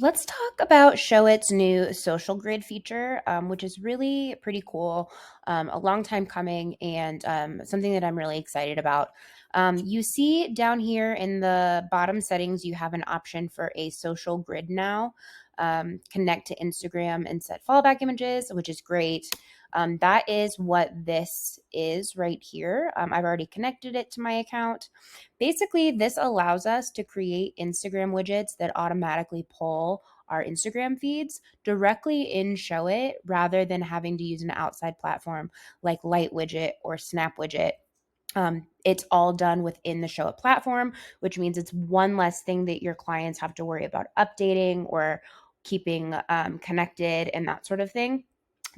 Let's talk about Showit's new social grid feature, which is really pretty cool, a long time coming, and something that I'm really excited about. You see down here in the bottom settings, you have an option for a social grid now. Connect to Instagram and set fallback images, which is great. That is what this is right here. I've already connected it to my account. Basically, this allows us to create Instagram widgets that automatically pull our Instagram feeds directly in Showit rather than having to use an outside platform like Light Widget or Snap Widget. It's all done within the Showit platform, which means it's one less thing that your clients have to worry about updating or keeping connected and that sort of thing.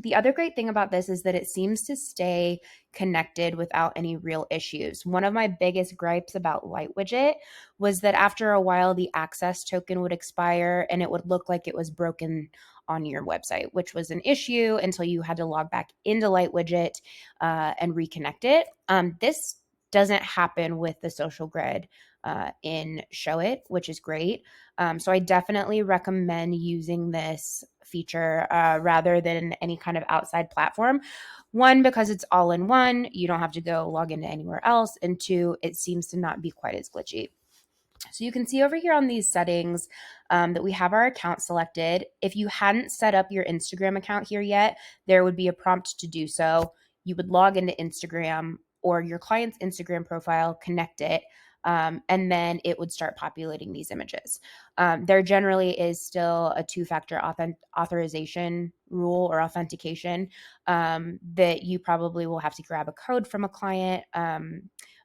The other great thing about this is that it seems to stay connected without any real issues. One of my biggest gripes about Light Widget was that after a while, the access token would expire and it would look like it was broken on your website, which was an issue until you had to log back into Light Widget and reconnect it. This doesn't happen with the social grid in Showit, which is great. So I definitely recommend using this feature rather than any kind of outside platform. One, because it's all in one, you don't have to go log into anywhere else. And two, it seems to not be quite as glitchy. So you can see over here on these settings that we have our account selected. If you hadn't set up your Instagram account here yet, there would be a prompt to do so. You would log into Instagram or your client's Instagram profile, connect it, and then it would start populating these images. There generally is still a two-factor authorization rule or authentication that you probably will have to grab a code from a client.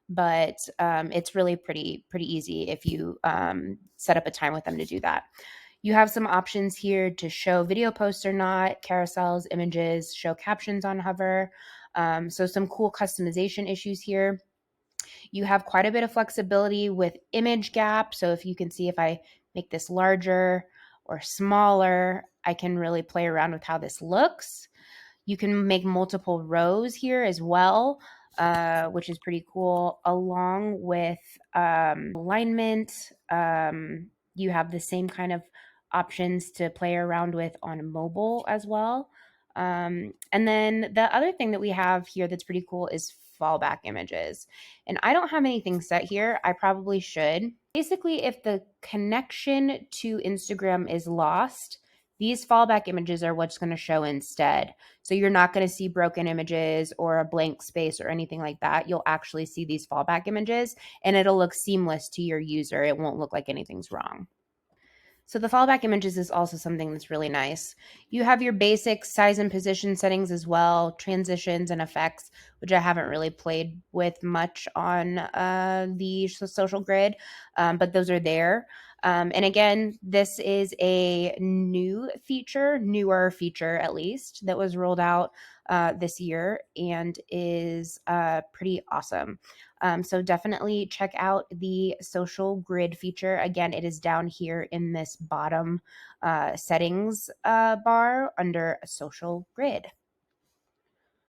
But it's really pretty easy if you set up a time with them to do that. You have some options here to show video posts or not, carousels, images, show captions on hover. So some cool customization issues here. You have quite a bit of flexibility with image gap. So if you can see, if I make this larger or smaller, I can really play around with how this looks. You can make multiple rows here as well, which is pretty cool, along with alignment. You have the same kind of options to play around with on mobile as well. And then the other thing that we have here that's pretty cool is fallback images. And I don't have anything set here. I probably should. Basically, if the connection to Instagram is lost, these fallback images are what's going to show instead. So you're not going to see broken images or a blank space or anything like that. You'll actually see these fallback images and it'll look seamless to your user. It won't look like anything's wrong. So the fallback images is also something that's really nice. You have your basic size and position settings as well, transitions and effects, which I haven't really played with much on the social grid, but those are there. And again, this is a newer feature at least, that was rolled out this year and is pretty awesome. So definitely check out the social grid feature. Again, it is down here in this bottom settings bar under social grid.